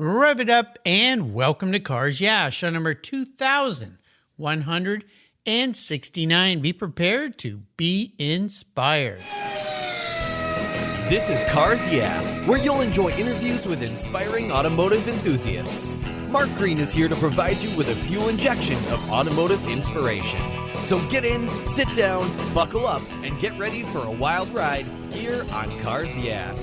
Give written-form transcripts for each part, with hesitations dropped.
Rev it up and welcome to Cars Yeah, show number 2169. Be prepared to be inspired. This is Cars Yeah, where you'll enjoy interviews with inspiring automotive enthusiasts. Mark Green is here to provide you with a fuel injection of automotive inspiration. So get in, sit down, buckle up, and get ready for a wild ride here on Cars Yeah.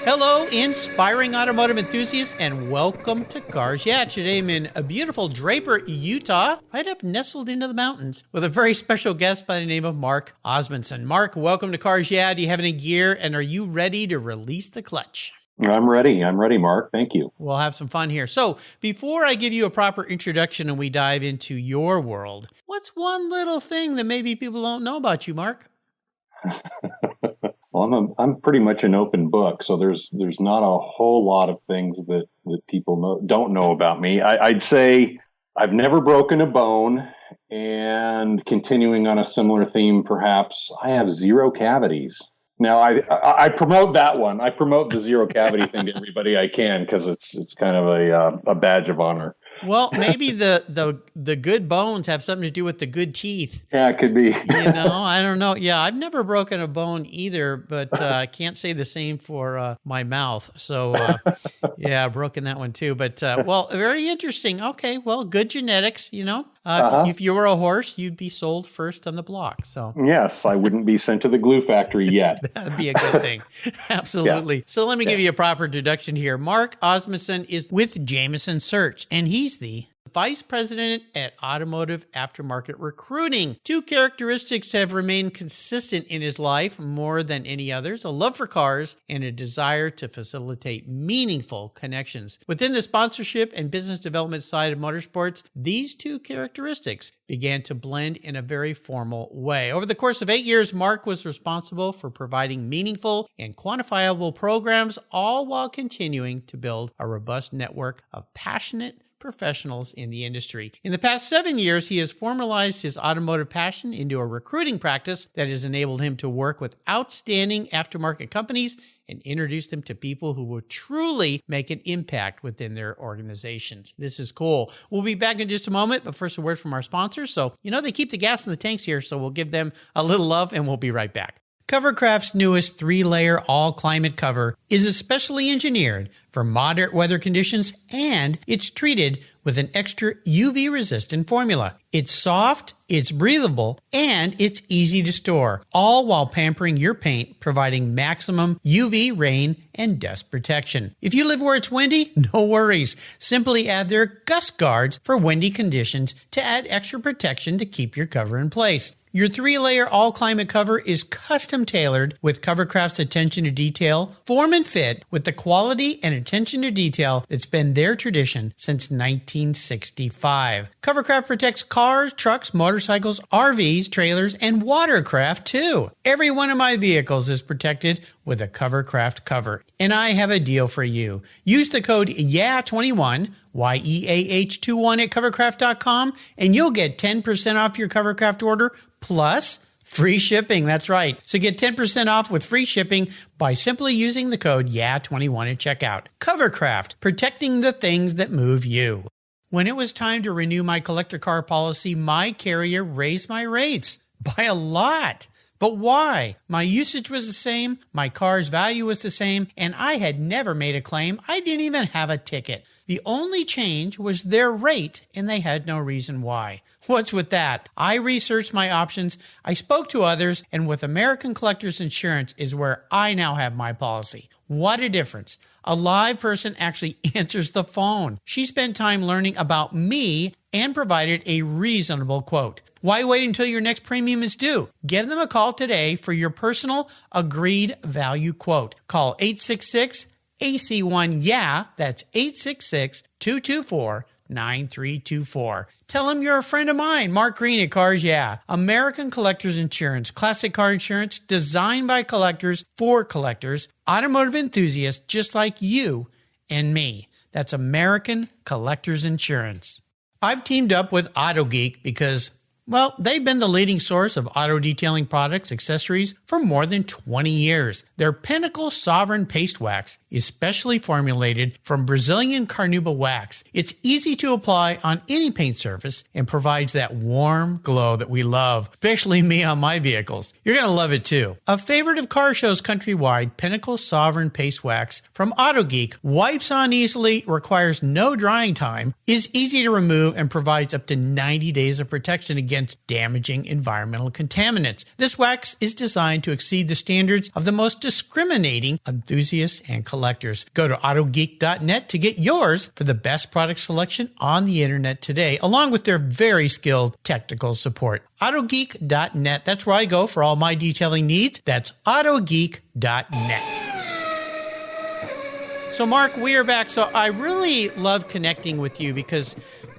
Hello, inspiring automotive enthusiasts, and welcome to Cars Yeah. Today I'm in a beautiful Draper, Utah, right up nestled into the mountains, with a very special guest by the name of Mark Osmundson. Mark, welcome to Cars Yeah. Do you have any gear, and are you ready to release the clutch? I'm ready, Mark. Thank you. We'll have some fun here. So before I give you a proper introduction and we dive into your world, what's one little thing that maybe people don't know about you, Mark? Well, I'm pretty much an open book, so there's not a whole lot of things that people don't know about me. I'd say I've never broken a bone, and continuing on a similar theme, perhaps, I have zero cavities. Now, I promote that one. I promote the zero cavity thing to everybody I can because it's kind of a badge of honor. Well, maybe the good bones have something to do with the good teeth. Yeah, it could be. I don't know. Yeah, I've never broken a bone either, but I can't say the same for my mouth. So, yeah, broken that one too. But, well, very interesting. Okay, well, good genetics, If you were a horse, you'd be sold first on the block. So yes, I wouldn't be sent to the glue factory yet. That'd be a good thing. Absolutely. Yeah. So let me give you a proper introduction here. Mark Osmundson is with Jamison Search, and he's the Vice President at Automotive Aftermarket Recruiting. Two characteristics have remained consistent in his life more than any others: a love for cars and a desire to facilitate meaningful connections. Within the sponsorship and business development side of motorsports, these two characteristics began to blend in a very formal way. Over the course of 8 years, Mark was responsible for providing meaningful and quantifiable programs, all while continuing to build a robust network of passionate professionals in the industry. In the past 7 years, he has formalized his automotive passion into a recruiting practice that has enabled him to work with outstanding aftermarket companies and introduce them to people who will truly make an impact within their organizations. This is cool. We'll be back in just a moment, but first a word from our sponsors. So, they keep the gas in the tanks here, so we'll give them a little love and we'll be right back. Covercraft's newest 3-layer all-climate cover is especially engineered for moderate weather conditions, and it's treated with an extra UV-resistant formula. It's soft, it's breathable, and it's easy to store, all while pampering your paint, providing maximum UV, rain, and dust protection. If you live where it's windy, no worries. Simply add their gust guards for windy conditions to add extra protection to keep your cover in place. Your 3-layer all-climate cover is custom-tailored with Covercraft's attention to detail, form and fit with the quality and attention to detail that's been their tradition since 1965. Covercraft protects cars, trucks, motorcycles, RVs, trailers, and watercraft too. Every one of my vehicles is protected with a Covercraft cover. And I have a deal for you. Use the code YEAH21, YEAH21 at covercraft.com, and you'll get 10% off your Covercraft order plus free shipping. That's right. So get 10% off with free shipping by simply using the code YEAH21 at checkout. Covercraft, protecting the things that move you. When it was time to renew my collector car policy, my carrier raised my rates by a lot. But why? My usage was the same, my car's value was the same, and I had never made a claim. I didn't even have a ticket. The only change was their rate, and they had no reason why. What's with that? I researched my options, I spoke to others, and with American Collectors Insurance is where I now have my policy. What a difference. A live person actually answers the phone. She spent time learning about me and provided a reasonable quote. Why wait until your next premium is due? Give them a call today for your personal agreed value quote. Call 866-AC1-YEAH. That's 866-224-9324. Tell them you're a friend of mine, Mark Green at Cars Yeah. American Collectors Insurance, classic car insurance designed by collectors for collectors, automotive enthusiasts just like you and me. That's American Collectors Insurance. I've teamed up with AutoGeek because Well, they've been the leading source of auto detailing products, accessories for more than 20 years. Their Pinnacle Sovereign Paste Wax is specially formulated from Brazilian carnauba wax. It's easy to apply on any paint surface and provides that warm glow that we love, especially me on my vehicles. You're going to love it too. A favorite of car shows countrywide, Pinnacle Sovereign Paste Wax from AutoGeek wipes on easily, requires no drying time, is easy to remove, and provides up to 90 days of protection against damaging environmental contaminants. This wax is designed to exceed the standards of the most discriminating enthusiasts and collectors. Go to AutoGeek.net to get yours for the best product selection on the internet today, along with their very skilled technical support. AutoGeek.net. That's where I go for all my detailing needs. That's AutoGeek.net. So, Mark, we are back. So I really love connecting with you because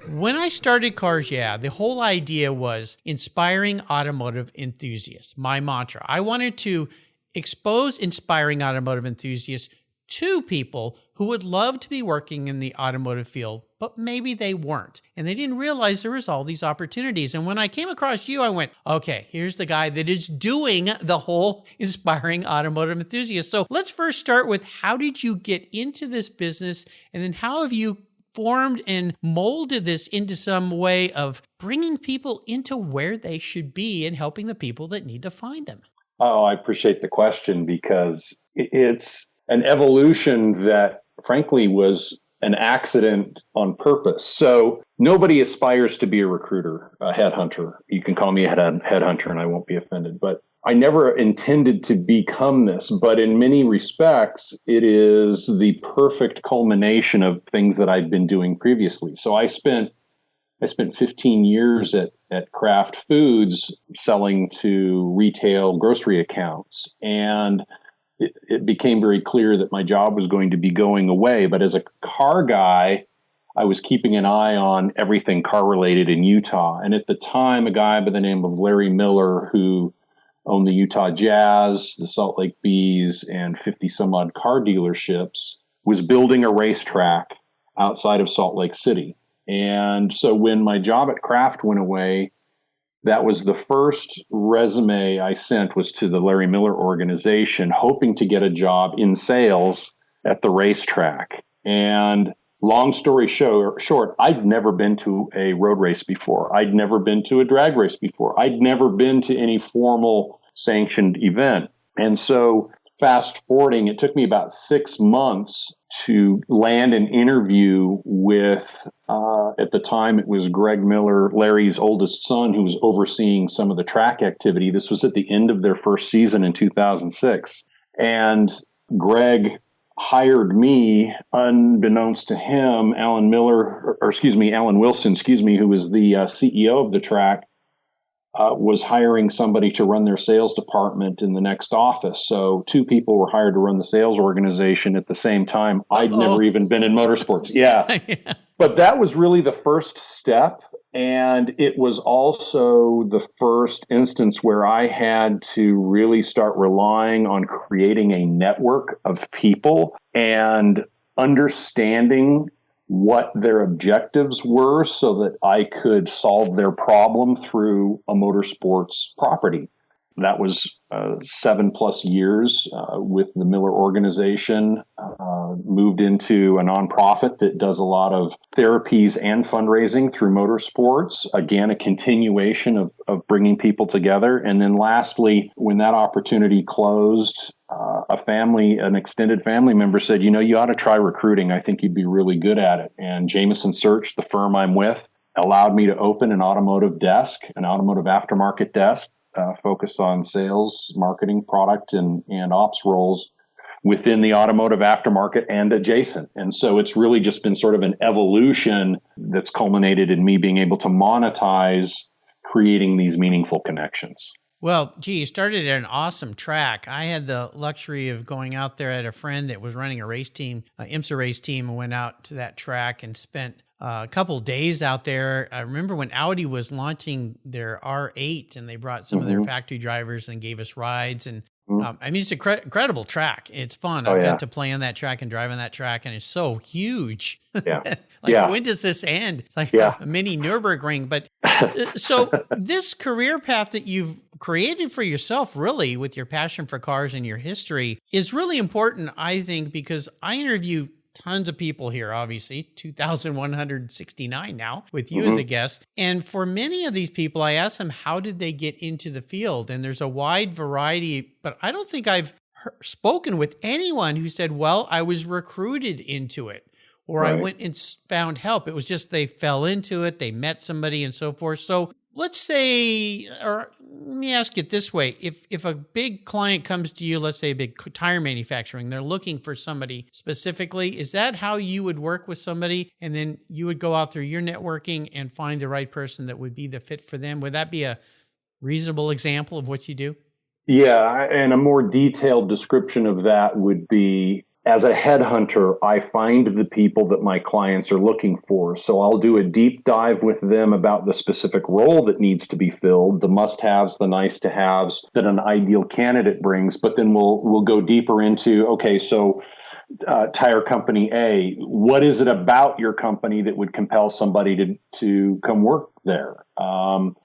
when I started Cars Yeah, the whole idea was inspiring automotive enthusiasts. My mantra. I wanted to expose inspiring automotive enthusiasts to people who would love to be working in the automotive field, but maybe they weren't. And they didn't realize there was all these opportunities. And when I came across you, I went, okay, here's the guy that is doing the whole inspiring automotive enthusiast. So let's first start with, how did you get into this business? And then how have you formed and molded this into some way of bringing people into where they should be and helping the people that need to find them? Oh, I appreciate the question, because it's an evolution that frankly was an accident on purpose. So nobody aspires to be a recruiter, a headhunter. You can call me a headhunter and I won't be offended, but I never intended to become this, but in many respects, it is the perfect culmination of things that I'd been doing previously. So I spent 15 years at Kraft Foods selling to retail grocery accounts. And it became very clear that my job was going to be going away. But as a car guy, I was keeping an eye on everything car related in Utah. And at the time, a guy by the name of Larry Miller, who owned the Utah Jazz, the Salt Lake Bees, and 50 some odd car dealerships, was building a racetrack outside of Salt Lake City. And so when my job at Kraft went away, that was the first resume I sent, was to the Larry Miller organization, hoping to get a job in sales at the racetrack. And long story short, I'd never been to a road race before. I'd never been to a drag race before. I'd never been to any formal sanctioned event. And so fast forwarding, it took me about 6 months to land an interview with, at the time, it was Greg Miller, Larry's oldest son, who was overseeing some of the track activity. This was at the end of their first season in 2006. And Greg hired me, unbeknownst to him. Alan Wilson, who was the CEO of the track, was hiring somebody to run their sales department in the next office. So 2 people were hired to run the sales organization at the same time. I'd never even been in motorsports. Yeah. Yeah. But that was really the first step. And it was also the first instance where I had to really start relying on creating a network of people and understanding what their objectives were so that I could solve their problem through a motorsports property. That was 7+ years with the Miller organization, moved into a nonprofit that does a lot of therapies and fundraising through motorsports. Again, a continuation of bringing people together. And then lastly, when that opportunity closed, an extended family member said, you ought to try recruiting. I think you'd be really good at it. And Jamison Search, the firm I'm with, allowed me to open an automotive desk, an automotive aftermarket desk, focused on sales, marketing, product, and ops roles within the automotive aftermarket and adjacent. And so it's really just been sort of an evolution that's culminated in me being able to monetize creating these meaningful connections. Well, gee, you started at an awesome track. I had the luxury of going out there. I had a friend that was running a race team, IMSA race team, and went out to that track and spent a couple days out there. I remember when Audi was launching their R8 and they brought some of their factory drivers and gave us rides. And I mean, it's an incredible track. It's fun. I've got to play on that track and drive on that track, and it's so huge. Yeah. When does this end? It's like a mini Nürburgring. But so this career path that you've created for yourself, really, with your passion for cars and your history, is really important, I think, because I interview tons of people here, obviously, 2,169 now with you as a guest. And for many of these people, I ask them, how did they get into the field? And there's a wide variety, but I don't think I've spoken with anyone who said, well, I was recruited into it, or I went and found help. It was just they fell into it, they met somebody and so forth. So let's say, or let me ask it this way. If a big client comes to you, let's say a big tire manufacturing, they're looking for somebody specifically, is that how you would work with somebody? And then you would go out through your networking and find the right person that would be the fit for them? Would that be a reasonable example of what you do? Yeah, and a more detailed description of that would be, as a headhunter, I find the people that my clients are looking for. So I'll do a deep dive with them about the specific role that needs to be filled, the must-haves, the nice-to-haves that an ideal candidate brings. But then we'll go deeper into, okay, so tire company A, what is it about your company that would compel somebody to come work there?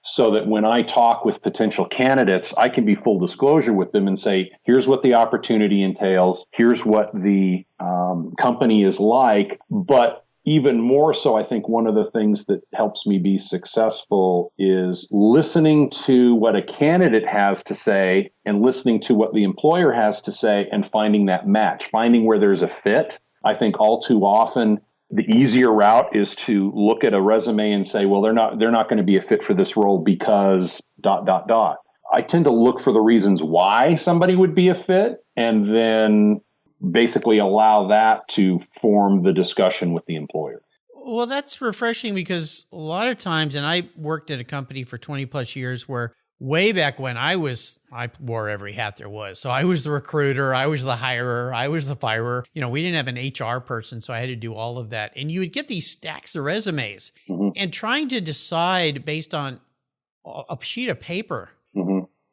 So that when I talk with potential candidates, I can be full disclosure with them and say, here's what the opportunity entails. Here's what the company is like. But even more so, I think one of the things that helps me be successful is listening to what a candidate has to say and listening to what the employer has to say and finding that match, finding where there's a fit. I think all too often, the easier route is to look at a resume and say, well, they're not going to be a fit for this role because ... I tend to look for the reasons why somebody would be a fit and then basically allow that to form the discussion with the employer. Well, that's refreshing because a lot of times, and I worked at a company for 20 plus years where way back when I wore every hat there was. So I was the recruiter, I was the hirer, I was the firer. We didn't have an HR person, so I had to do all of that. And you would get these stacks of resumes and trying to decide based on a sheet of paper,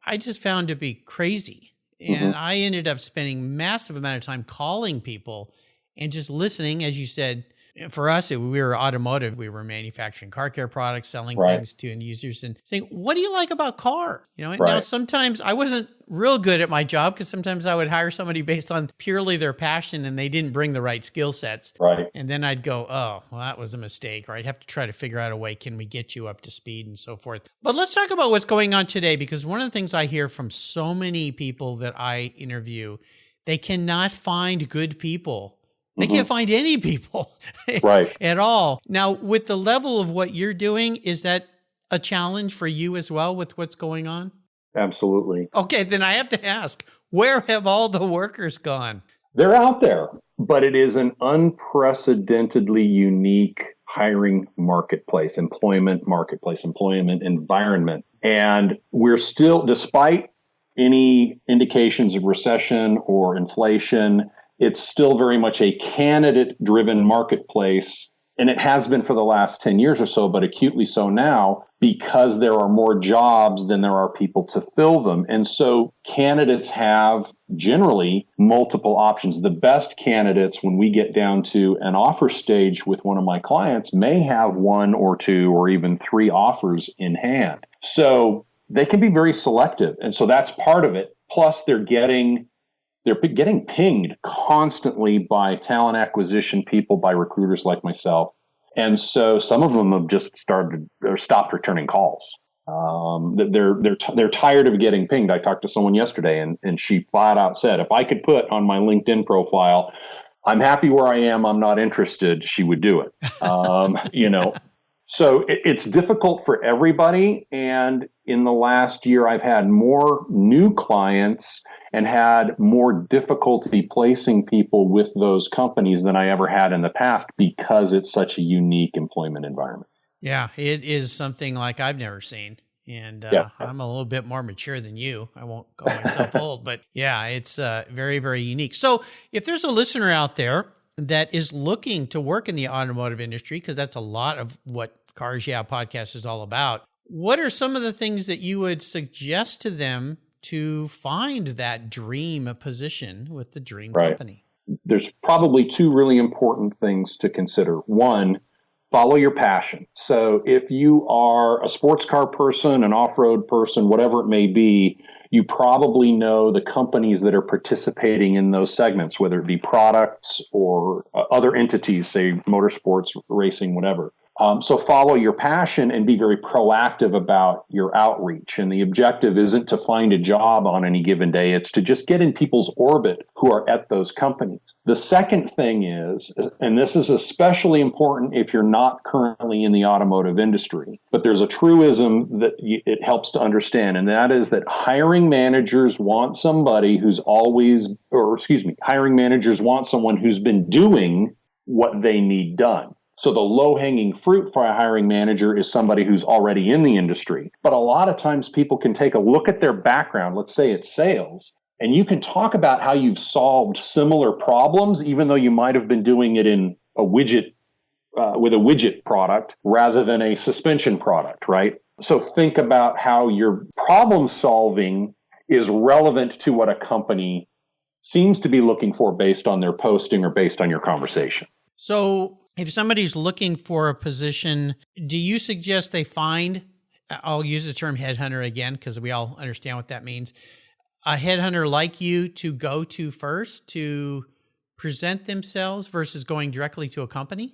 I just found to be crazy. And I ended up spending massive amount of time calling people and just listening. As you said, for us, we were automotive. We were manufacturing car care products, selling things to end users and saying, what do you like about car? Now sometimes I wasn't real good at my job because sometimes I would hire somebody based on purely their passion and they didn't bring the right skill sets. Right. And then I'd go, oh, well, that was a mistake. Or I'd have to try to figure out a way, can we get you up to speed and so forth. But let's talk about what's going on today, because one of the things I hear from so many people that I interview, they cannot find good people. They can't find any people at all. Now, with the level of what you're doing, is that a challenge for you as well with what's going on? Absolutely. Okay, then I have to ask, where have all the workers gone? They're out there, but it is an unprecedentedly unique hiring marketplace, employment environment. And we're still, despite any indications of recession or inflation, it's still very much a candidate-driven marketplace, and it has been for the last 10 years or so, but acutely so now, because there are more jobs than there are people to fill them. And so candidates have generally multiple options. The best candidates, when we get down to an offer stage with one of my clients, may have one or two or even three offers in hand. So they can be very selective. And so that's part of it. Plus, they're getting pinged constantly by talent acquisition people, by recruiters like myself. And so some of them have just stopped returning calls. They're tired of getting pinged. I talked to someone yesterday and she flat out said, if I could put on my LinkedIn profile, I'm happy where I am, I'm not interested, she would do it. So it's difficult for everybody. And in the last year, I've had more new clients and had more difficulty placing people with those companies than I ever had in the past because it's such a unique employment environment. Yeah, it is something like I've never seen. And I'm a little bit more mature than you. I won't call myself old, but yeah, it's very, very unique. So if there's a listener out there that is looking to work in the automotive industry, because that's a lot of what Cars Yeah podcast is all about, what are some of the things that you would suggest to them to find that dream position with the dream Right. company? There's probably two really important things to consider. One, follow your passion. So if you are a sports car person, an off-road person, whatever it may be, you probably know the companies that are participating in those segments, whether it be products or other entities, say motorsports, racing, whatever. So follow your passion and be very proactive about your outreach. And the objective isn't to find a job on any given day. It's to just get in people's orbit who are at those companies. The second thing is, and this is especially important if you're not currently in the automotive industry, but there's a truism that it helps to understand, and that is that hiring managers want somebody hiring managers want someone who's been doing what they need done. So the low-hanging fruit for a hiring manager is somebody who's already in the industry. But a lot of times people can take a look at their background, let's say it's sales, and you can talk about how you've solved similar problems, even though you might have been doing it in a widget, with a widget product rather than a suspension product, right? So think about how your problem solving is relevant to what a company seems to be looking for based on their posting or based on your conversation. So if somebody's looking for a position, do you suggest they find, I'll use the term headhunter again, because we all understand what that means, a headhunter like you to go to first to present themselves versus going directly to a company?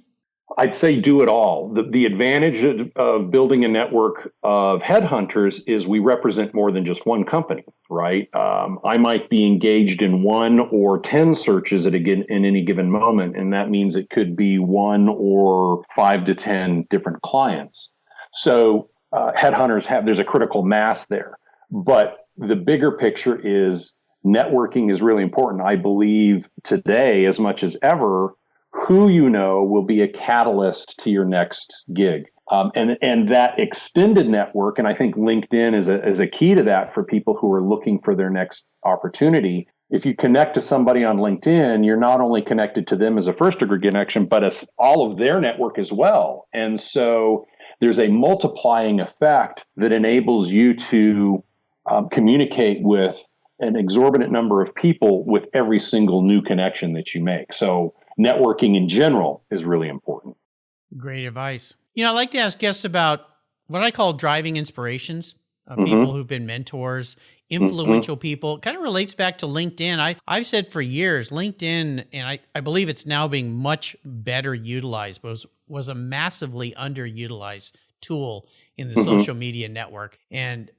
I'd say do it all. The advantage of building a network of headhunters is we represent more than just one company, right? I might be engaged in 1 or 10 searches in any given moment, and that means it could be 1 or 5 to 10 different clients. So headhunters there's a critical mass there. But the bigger picture is networking is really important. I believe today, as much as ever, who you know will be a catalyst to your next gig. And that extended network, and I think LinkedIn is a key to that for people who are looking for their next opportunity. If you connect to somebody on LinkedIn, you're not only connected to them as a first degree connection, but as all of their network as well. And so there's a multiplying effect that enables you to communicate with an exorbitant number of people with every single new connection that you make. So networking in general is really important. Great advice. I like to ask guests about what I call driving inspirations, people who've been mentors, influential people. It kind of relates back to LinkedIn. I've said for years, LinkedIn, and I believe it's now being much better utilized, but was a massively underutilized tool in the social media network. And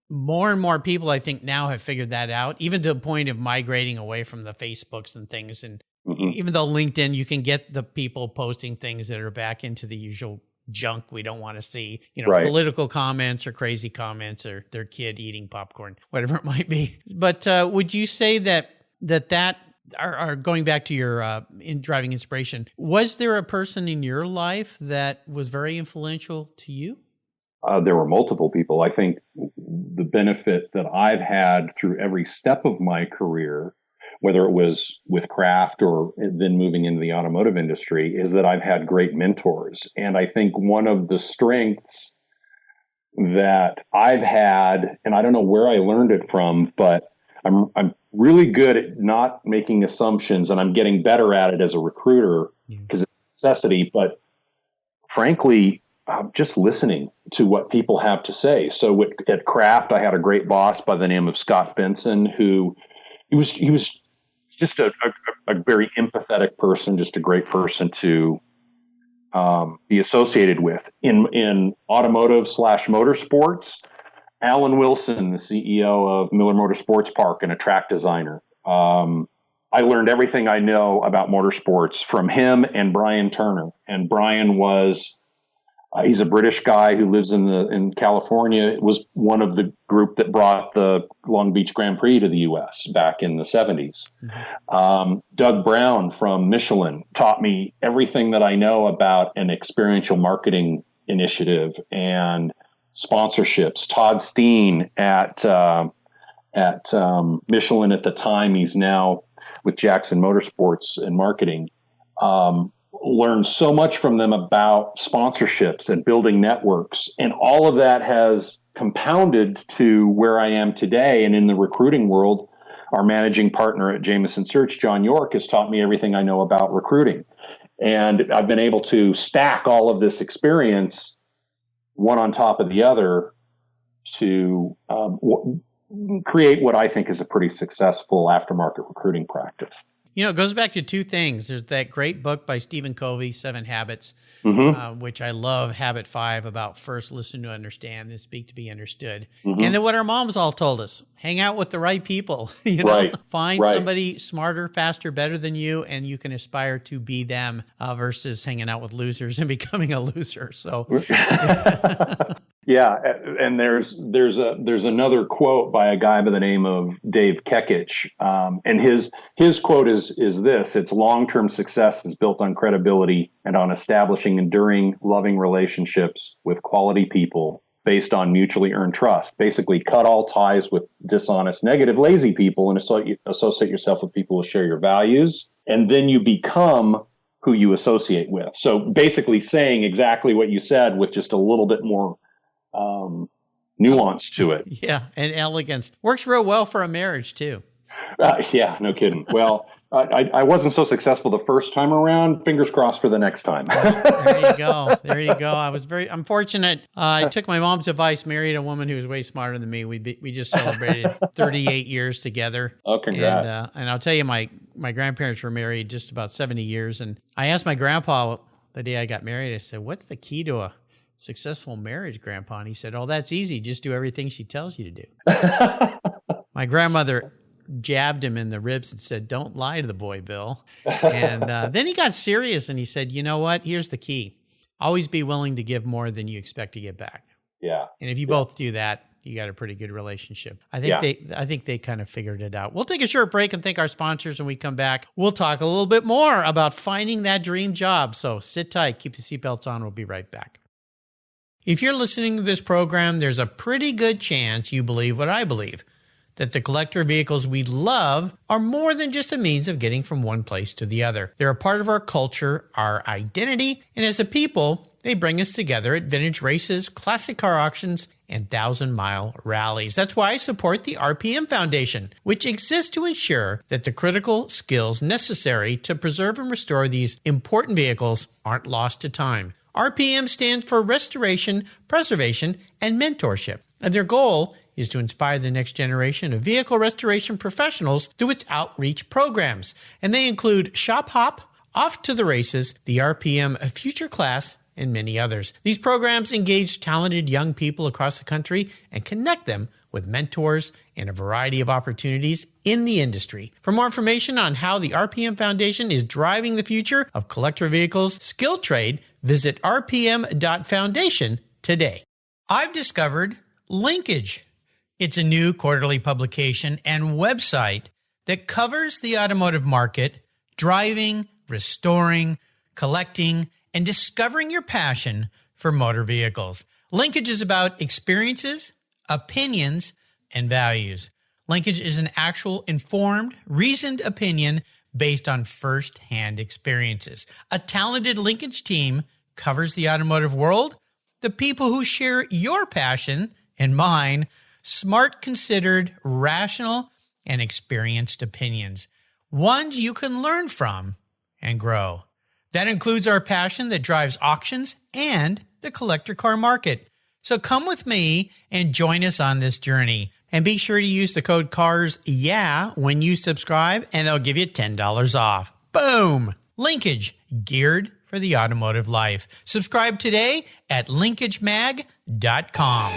more and more people, I think, now have figured that out, even to the point of migrating away from the Facebooks and things. And even though LinkedIn, you can get the people posting things that are back into the usual junk we don't want to see, Right. Political comments or crazy comments or their kid eating popcorn, whatever it might be. But would you say that are going back to your driving inspiration, was there a person in your life that was very influential to you? There were multiple people. I think the benefit that I've had through every step of my career, whether it was with craft or then moving into the automotive industry, is that I've had great mentors. And I think one of the strengths that I've had, and I don't know where I learned it from, but I'm really good at not making assumptions, and I'm getting better at it as a recruiter because it's a necessity. But frankly, just listening to what people have to say. So at Craft, I had a great boss by the name of Scott Benson, who he was just a very empathetic person, just a great person to be associated with. In automotive / motorsports, Alan Wilson, the CEO of Miller Motorsports Park and a track designer. I learned everything I know about motorsports from him and Brian Turner. And Brian was he's a British guy who lives in California. It was one of the group that brought the Long Beach Grand Prix to the U.S. back in the 70s. Doug Brown from Michelin taught me everything that I know about an experiential marketing initiative and sponsorships. Todd Steen at Michelin at the time, he's now with Jackson Motorsports and marketing. Learned so much from them about sponsorships and building networks. And all of that has compounded to where I am today. And in the recruiting world, our managing partner at Jamison Search, John York, has taught me everything I know about recruiting. And I've been able to stack all of this experience one on top of the other to create what I think is a pretty successful aftermarket recruiting practice. You know, it goes back to two things. There's that great book by Stephen Covey, 7 Habits, which I love, Habit 5, about first listen to understand, then speak to be understood. And then what our moms all told us, hang out with the right people, find somebody smarter, faster, better than you, and you can aspire to be them versus hanging out with losers and becoming a loser. So yeah, and there's another quote by a guy by the name of Dave Kekich, and his quote is this: "It's long-term success is built on credibility and on establishing enduring, loving relationships with quality people based on mutually earned trust. Basically, cut all ties with dishonest, negative, lazy people, and associate yourself with people who share your values, and then you become who you associate with." So basically, saying exactly what you said with just a little bit more nuance to it. Yeah, and elegance. Works real well for a marriage, too. Yeah, no kidding. Well, I wasn't so successful the first time around. Fingers crossed for the next time. There you go. There you go. I'm fortunate. I took my mom's advice, married a woman who was way smarter than me. We just celebrated 38 years together. Oh, congrats. And I'll tell you, my grandparents were married just about 70 years. And I asked my grandpa the day I got married, I said, "What's the key to a successful marriage, Grandpa?" And he said, "Oh, that's easy. Just do everything she tells you to do." My grandmother jabbed him in the ribs and said, "Don't lie to the boy, Bill." And then he got serious and he said, "You know what? Here's the key. Always be willing to give more than you expect to get back." Yeah. And if you both do that, you got a pretty good relationship. I think they kind of figured it out. We'll take a short break and thank our sponsors. When we come back, we'll talk a little bit more about finding that dream job. So sit tight, keep the seatbelts on. We'll be right back. If you're listening to this program, there's a pretty good chance you believe what I believe, that the collector vehicles we love are more than just a means of getting from one place to the other. They're a part of our culture, our identity, and as a people, they bring us together at vintage races, classic car auctions, and 1,000-mile rallies. That's why I support the RPM Foundation, which exists to ensure that the critical skills necessary to preserve and restore these important vehicles aren't lost to time. RPM stands for Restoration, Preservation, and Mentorship, and their goal is to inspire the next generation of vehicle restoration professionals through its outreach programs. And they include Shop Hop, Off to the Races, the RPM Future Class, and many others. These programs engage talented young people across the country and connect them with mentors and a variety of opportunities in the industry. For more information on how the RPM Foundation is driving the future of collector vehicles skilled trade, visit rpm.foundation today. I've discovered Linkage. It's a new quarterly publication and website that covers the automotive market, driving, restoring, collecting, and discovering your passion for motor vehicles. Linkage is about experiences, opinions, and values. Linkage is an actual informed, reasoned opinion based on first-hand experiences. A talented linkage team covers the automotive world, the people who share your passion and mine, smart, considered, rational, and experienced opinions, ones you can learn from and grow. That includes our passion that drives auctions and the collector car market. So come with me and join us on this journey. And be sure to use the code CARSYEAH when you subscribe, and they'll give you $10 off. Boom! Linkage, geared for the automotive life. Subscribe today at linkagemag.com.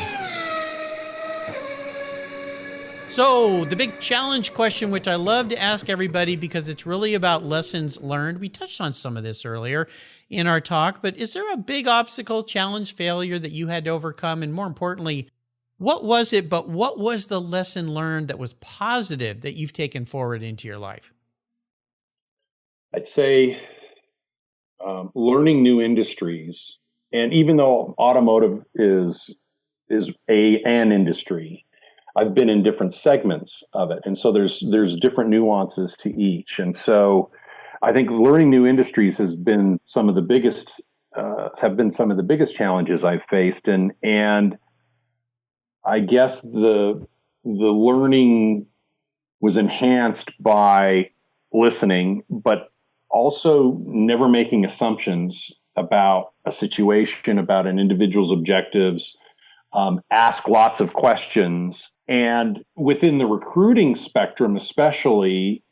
So the big challenge question, which I love to ask everybody because it's really about lessons learned. We touched on some of this earlier in our talk, but is there a big obstacle, challenge, failure that you had to overcome? And more importantly, what was it, but what was the lesson learned that was positive that you've taken forward into your life? I'd say learning new industries. And even though automotive is an industry, I've been in different segments of it. And so there's different nuances to each. And so I think learning new industries has been some of the biggest challenges I've faced. And I guess the learning was enhanced by listening, but also never making assumptions about a situation, about an individual's objectives, ask lots of questions. And within the recruiting spectrum, especially,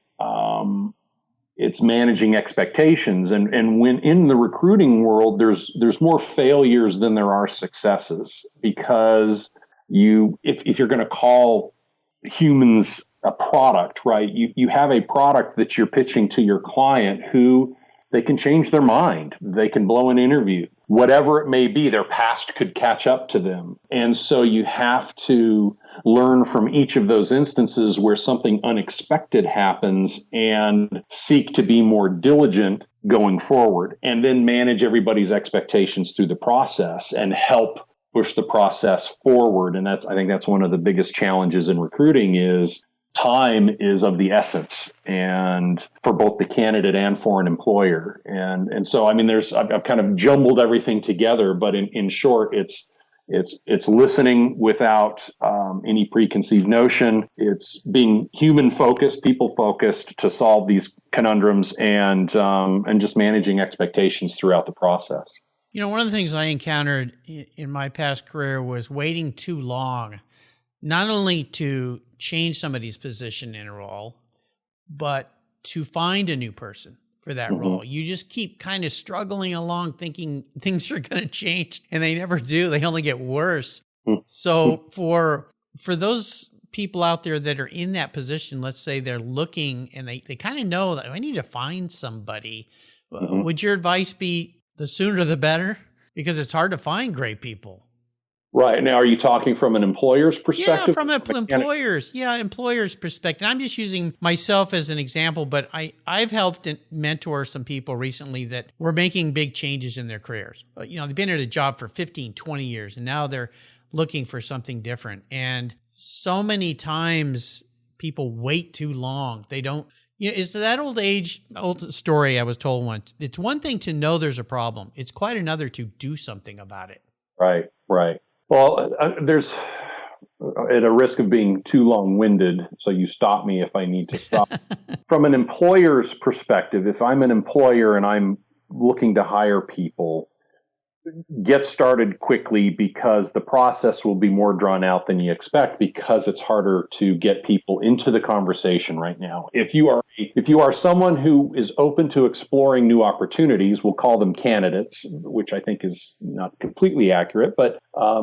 it's managing expectations. And when in the recruiting world, there's more failures than there are successes, because if you're going to call humans a product, right? You have a product that you're pitching to your client who they can change their mind. They can blow an interview, whatever it may be, their past could catch up to them. And so you have to learn from each of those instances where something unexpected happens and seek to be more diligent going forward, and then manage everybody's expectations through the process and help push the process forward. And I think that's one of the biggest challenges in recruiting is time is of the essence, and for both the candidate and for an employer. And so, I mean, I've kind of jumbled everything together, but in short, it's listening without any preconceived notion. It's being human focused, people focused to solve these conundrums, and just managing expectations throughout the process. You know, one of the things I encountered in my past career was waiting too long, not only to change somebody's position in a role, but to find a new person for that role. You just keep kind of struggling along thinking things are going to change, and they never do. They only get worse. So for those people out there that are in that position, let's say they're looking and they kind of know that I need to find somebody. Would your advice be the sooner the better? Because it's hard to find great people. Right. Now, are you talking from an employer's perspective? Yeah, from an employer's perspective. I'm just using myself as an example, but I've helped mentor some people recently that were making big changes in their careers. You know, they've been at a job for 15, 20 years, and now they're looking for something different. And so many times people wait too long. They don't, you know, it's that old story I was told once. It's one thing to know there's a problem. It's quite another to do something about it. Right, right. Well, there's, at a risk of being too long-winded, so you stop me if I need to stop. From an employer's perspective, if I'm an employer and I'm looking to hire people, get started quickly, because the process will be more drawn out than you expect, because it's harder to get people into the conversation right now. If you are someone who is open to exploring new opportunities, we'll call them candidates, which I think is not completely accurate, but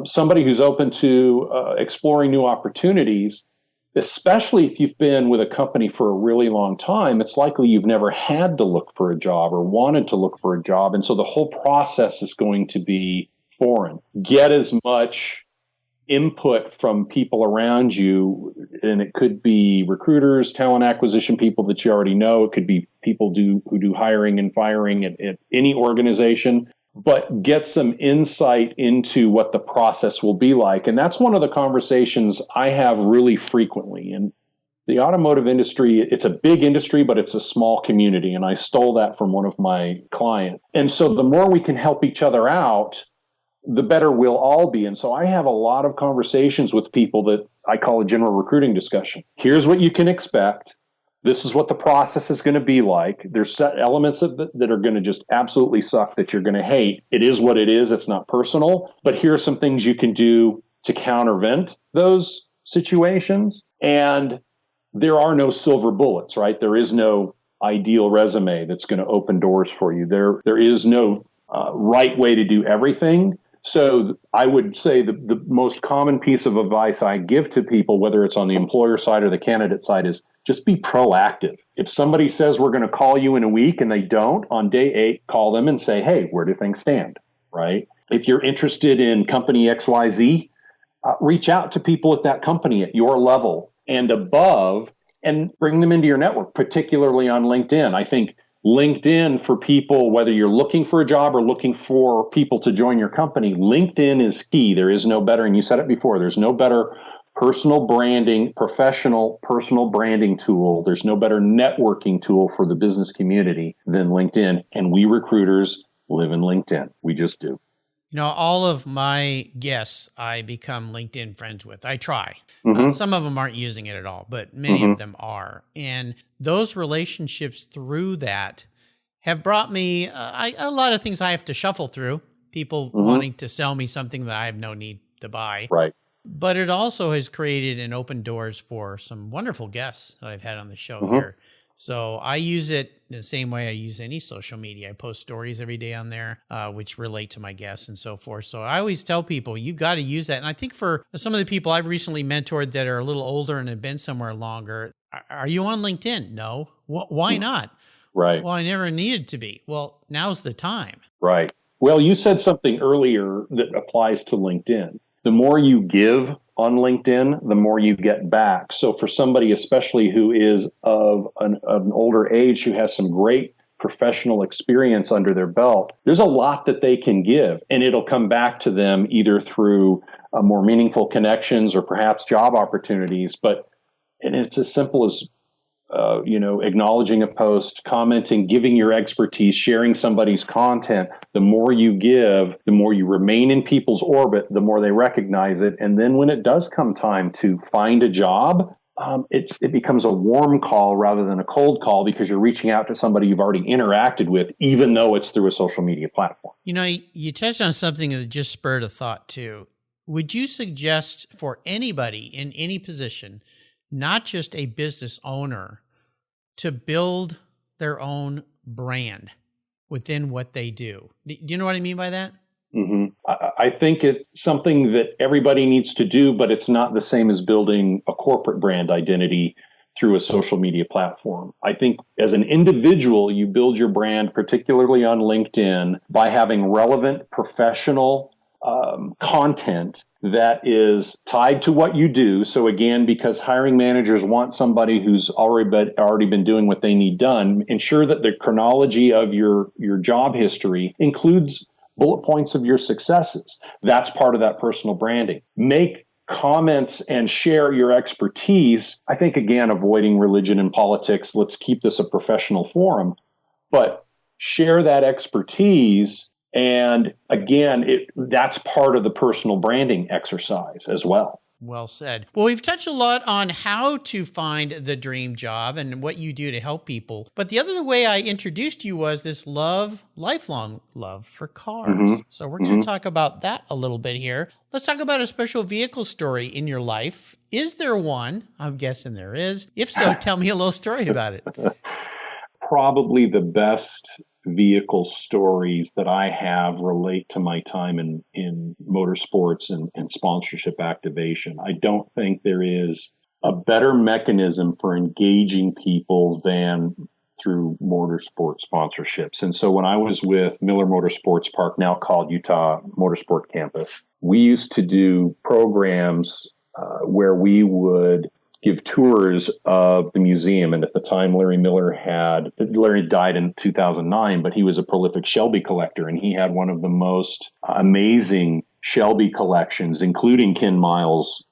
somebody who's open to exploring new opportunities, especially if you've been with a company for a really long time, it's likely you've never had to look for a job or wanted to look for a job. And so the whole process is going to be foreign. Get as much input from people around you, and it could be recruiters, talent acquisition people that you already know. It could be people who do hiring and firing at any organization. But get some insight into what the process will be like. And that's one of the conversations I have really frequently. And the automotive industry, it's a big industry, but it's a small community. And I stole that from one of my clients. And so the more we can help each other out, the better we'll all be. And so I have a lot of conversations with people that I call a general recruiting discussion. Here's what you can expect. This is what the process is going to be like. There's set elements that are going to just absolutely suck, that you're going to hate. It is what it is. It's not personal. But here are some things you can do to countervent those situations. And there are no silver bullets, right? There is no ideal resume that's going to open doors for you. There is no right way to do everything. So I would say the most common piece of advice I give to people, whether it's on the employer side or the candidate side, is just be proactive. If somebody says we're going to call you in a week and they don't, on day 8, call them and say, hey, where do things stand, right? If you're interested in company XYZ, reach out to people at that company at your level and above and bring them into your network, particularly on LinkedIn. I think LinkedIn, for people, whether you're looking for a job or looking for people to join your company, LinkedIn is key. There is no better, and you said it before, there's no better personal branding, professional personal branding tool. There's no better networking tool for the business community than LinkedIn. And we recruiters live in LinkedIn. We just do. All of my guests I become LinkedIn friends with. I try. Some of them aren't using it at all, but many of them are. And those relationships through that have brought me a lot of things I have to shuffle through. People wanting to sell me something that I have no need to buy. Right. But it also has created and opened doors for some wonderful guests that I've had on the show here. So I use it the same way I use any social media. I post stories every day on there, which relate to my guests and so forth. So I always tell people, you've got to use that. And I think for some of the people I've recently mentored that are a little older and have been somewhere longer, are you on LinkedIn? No. Why not? Right. Well, I never needed to be. Well, now's the time. Right. Well, you said something earlier that applies to LinkedIn. The more you give on LinkedIn, the more you get back. So for somebody, especially who is of an older age, who has some great professional experience under their belt, there's a lot that they can give, and it'll come back to them either through more meaningful connections or perhaps job opportunities. And it's as simple as acknowledging a post, commenting, giving your expertise, sharing somebody's content. The more you give, the more you remain in people's orbit, the more they recognize it. And then when it does come time to find a job, it becomes a warm call rather than a cold call, because you're reaching out to somebody you've already interacted with, even though it's through a social media platform. You touched on something that just spurred a thought too. Would you suggest for anybody in any position, not just a business owner, to build their own brand within what they do? Do you know what I mean by that? I think it's something that everybody needs to do, but it's not the same as building a corporate brand identity through a social media platform. I think as an individual, you build your brand, particularly on LinkedIn, by having relevant professional content that is tied to what you do. So again, because hiring managers want somebody who's already been doing what they need done, ensure that the chronology of your job history includes bullet points of your successes. That's part of that personal branding. Make comments and share your expertise. I think, again, avoiding religion and politics. Let's keep this a professional forum, but share that expertise. And again, that's part of the personal branding exercise as well. Well said. Well, we've touched a lot on how to find the dream job and what you do to help people. But the other way I introduced you was this lifelong love for cars. So we're going to talk about that a little bit here. Let's talk about a special vehicle story in your life. Is there one? I'm guessing there is. If so, tell me a little story about it. Probably the best vehicle stories that I have relate to my time in motorsports and sponsorship activation. I don't think there is a better mechanism for engaging people than through motorsport sponsorships. And so when I was with Miller Motorsports Park, now called Utah Motorsport Campus, we used to do programs where we would give tours of the museum. And at the time, Larry died in 2009, but he was a prolific Shelby collector, and he had one of the most amazing Shelby collections, including Ken Miles'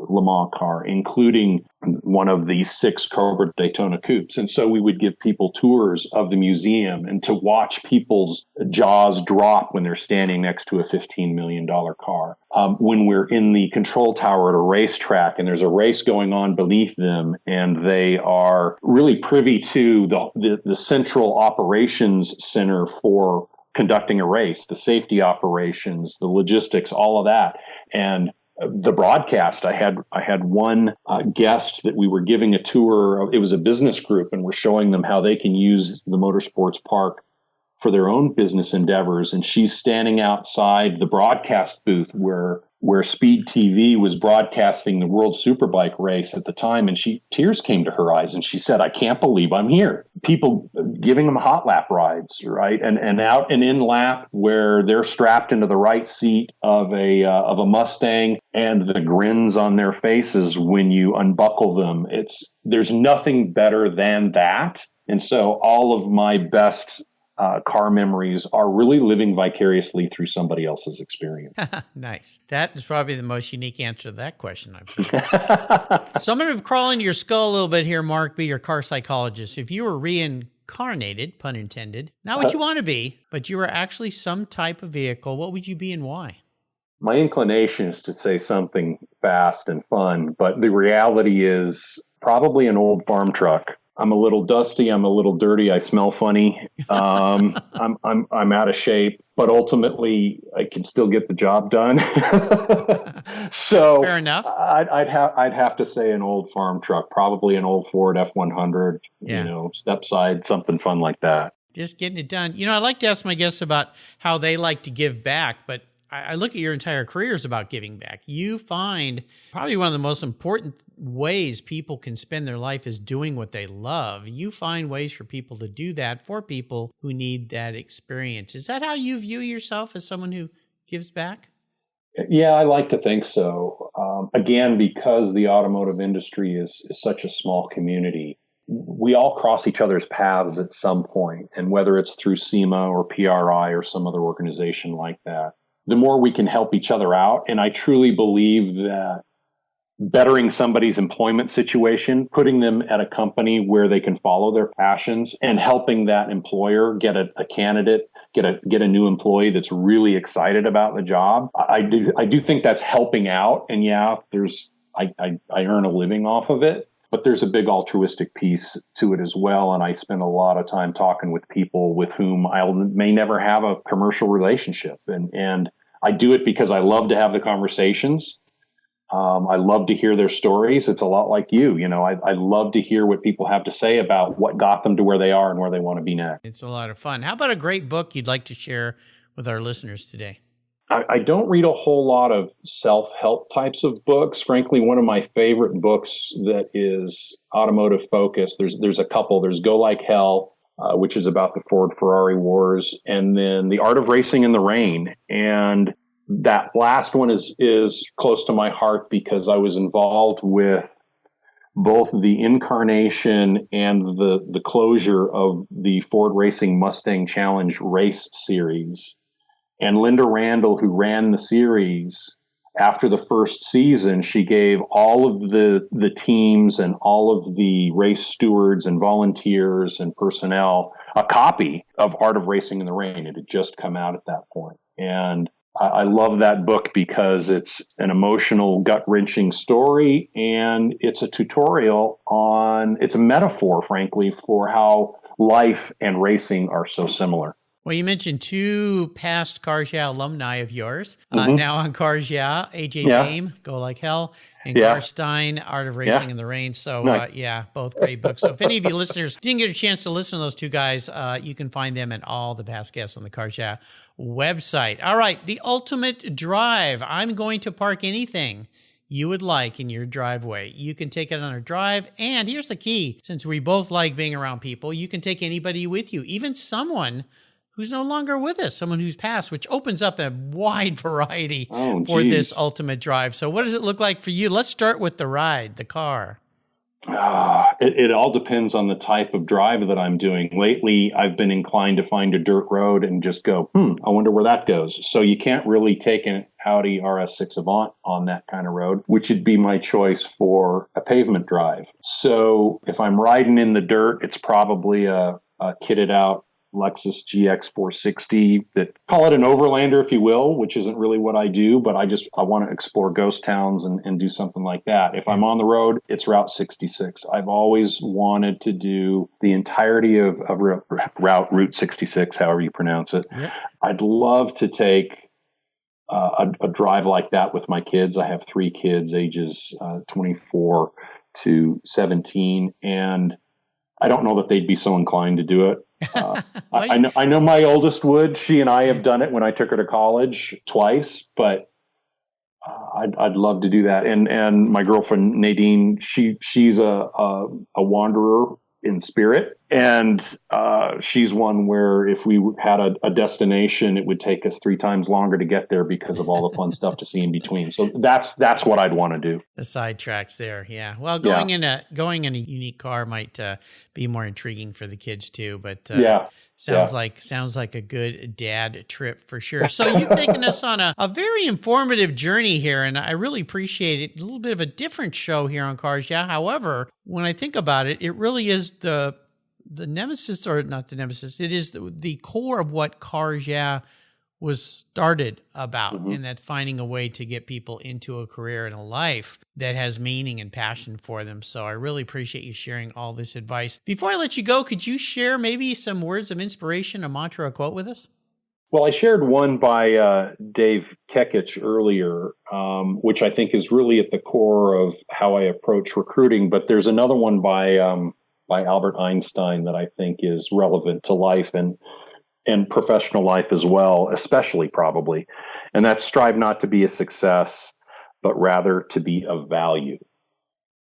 Le Mans car, including one of the 6 Cobra Daytona coupes. And so we would give people tours of the museum and to watch people's jaws drop when they're standing next to a $15 million car. When we're in the control tower at a racetrack and there's a race going on beneath them, and they are really privy to the central operations center for conducting a race, the safety operations, the logistics, all of that. And the broadcast, I had one guest that we were giving a tour. It was a business group, and we're showing them how they can use the motorsports park for their own business endeavors. And she's standing outside the broadcast booth where Speed TV was broadcasting the World Superbike race at the time, and tears came to her eyes, and she said, "I can't believe I'm here." People giving them hot lap rides, right? And out and in lap where they're strapped into the right seat of a Mustang, and the grins on their faces when you unbuckle them. There's nothing better than that. And so all of my best car memories are really living vicariously through somebody else's experience. Nice. That is probably the most unique answer to that question I've heard. So I'm going to crawl into your skull a little bit here, Mark, be your car psychologist. If you were reincarnated reincarnated, pun intended, not what you want to be, but you are actually some type of vehicle, what would you be and why? My inclination is to say something fast and fun, but the reality is probably an old farm truck. I'm a little dusty. I'm a little dirty. I smell funny. I'm out of shape, but ultimately I can still get the job done. So fair enough. I'd have to say an old farm truck, probably an old Ford F-100. Step side, something fun like that. Just getting it done. I like to ask my guests about how they like to give back, but I look at your entire career as about giving back. You find probably one of the most important ways people can spend their life is doing what they love. You find ways for people to do that for people who need that experience. Is that how you view yourself, as someone who gives back? Yeah, I like to think so. Again, because the automotive industry is such a small community, we all cross each other's paths at some point. And whether it's through SEMA or PRI or some other organization like that, the more we can help each other out. And I truly believe that bettering somebody's employment situation, putting them at a company where they can follow their passions, and helping that employer get a candidate, get a new employee that's really excited about the job. I do think that's helping out. And yeah, I earn a living off of it, but there's a big altruistic piece to it as well. And I spend a lot of time talking with people with whom I may never have a commercial relationship. And I do it because I love to have the conversations. I love to hear their stories. It's a lot like you. I love to hear what people have to say about what got them to where they are and where they want to be next. It's a lot of fun. How about a great book you'd like to share with our listeners today? I don't read a whole lot of self-help types of books. Frankly, one of my favorite books that is automotive focused, there's a couple. There's Go Like Hell, which is about the Ford-Ferrari wars, and then The Art of Racing in the Rain. And that last one is close to my heart because I was involved with both the incarnation and the closure of the Ford Racing Mustang Challenge race series. And Linda Randall, who ran the series, after the first season, she gave all of the teams and all of the race stewards and volunteers and personnel a copy of Art of Racing in the Rain. It had just come out at that point. And I love that book because it's an emotional, gut-wrenching story, and it's a tutorial it's a metaphor, frankly, for how life and racing are so similar. Well, you mentioned two past Cars Yeah alumni of yours, now on Cars Yeah, AJ Game, Go Like Hell, and Gar Stein, Art of Racing in the Rain. So, nice. Both great books. So if any of you listeners didn't get a chance to listen to those two guys, you can find them and all the past guests on the Cars Yeah website. All right, the ultimate drive. I'm going to park anything you would like in your driveway. You can take it on a drive. And here's the key. Since we both like being around people, you can take anybody with you, even someone who's no longer with us, someone who's passed, which opens up a wide variety for this ultimate drive. So what does it look like for you? Let's start with the ride, the car. It all depends on the type of drive that I'm doing. Lately, I've been inclined to find a dirt road and just go, I wonder where that goes. So you can't really take an Audi RS6 Avant on that kind of road, which would be my choice for a pavement drive. So if I'm riding in the dirt, it's probably a kitted out Lexus GX 460 that, call it an overlander, if you will, which isn't really what I do, but I want to explore ghost towns and do something like that. If I'm on the road, it's Route 66. I've always wanted to do the entirety of Route 66, however you pronounce it. Yep. I'd love to take a drive like that with my kids. I have 3 kids, ages 24 to 17, and I don't know that they'd be so inclined to do it. I know my oldest would. She and I have done it when I took her to college twice, but I'd love to do that. And my girlfriend Nadine, she's a wanderer in spirit, and she's one where if we had a destination, it would take us 3 times longer to get there because of all the fun stuff to see in between. So that's what I'd want to do. The sidetracks there, yeah. Well, going in a unique car might be more intriguing for the kids too. But sounds like a good dad trip for sure. So you've taken us on a very informative journey here, and I really appreciate it. A little bit of a different show here on Cars Yeah. However, when I think about it, it really is the nemesis, or not the nemesis, it is the core of what Cars Yeah was started about, and that finding a way to get people into a career and a life that has meaning and passion for them. So I really appreciate you sharing all this advice. Before I let you go, could you share maybe some words of inspiration, a mantra, a quote with us? Well, I shared one by Dave Kekich earlier, which I think is really at the core of how I approach recruiting. But there's another one by Albert Einstein that I think is relevant to life and professional life as well, especially probably. And that's strive not to be a success, but rather to be of value.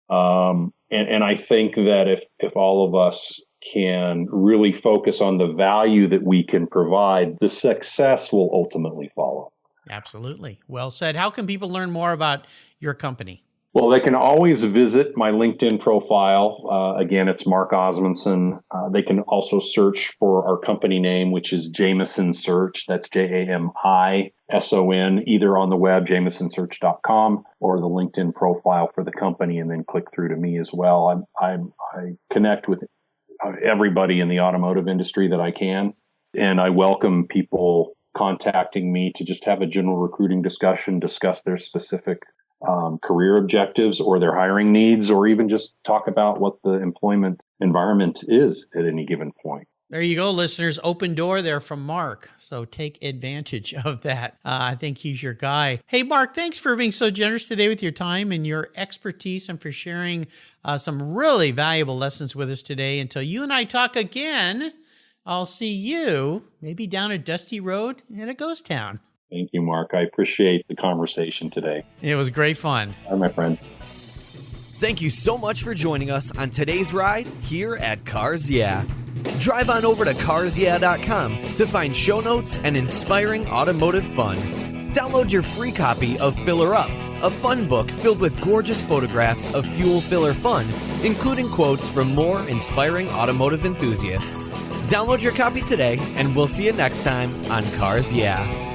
And I think that if all of us can really focus on the value that we can provide, the success will ultimately follow. Absolutely. Well said. How can people learn more about your company? Well, they can always visit my LinkedIn profile. Again, it's Mark Osmundson. They can also search for our company name, which is Jamison Search. That's Jamison, either on the web, jamisonsearch.com, or the LinkedIn profile for the company, and then click through to me as well. I connect with everybody in the automotive industry that I can, and I welcome people contacting me to just have a general recruiting discussion, discuss their specific career objectives or their hiring needs, or even just talk about what the employment environment is at any given point. There you go, listeners. Open door there from Mark. So take advantage of that. I think he's your guy. Hey, Mark, thanks for being so generous today with your time and your expertise, and for sharing some really valuable lessons with us today. Until you and I talk again, I'll see you maybe down a dusty road in a ghost town. Thank you, Mark. I appreciate the conversation today. It was great fun. Hi, my friend. Thank you so much for joining us on today's ride here at Cars Yeah. Drive on over to carsyeah.com to find show notes and inspiring automotive fun. Download your free copy of Filler Up, a fun book filled with gorgeous photographs of fuel filler fun, including quotes from more inspiring automotive enthusiasts. Download your copy today, and we'll see you next time on Cars Yeah.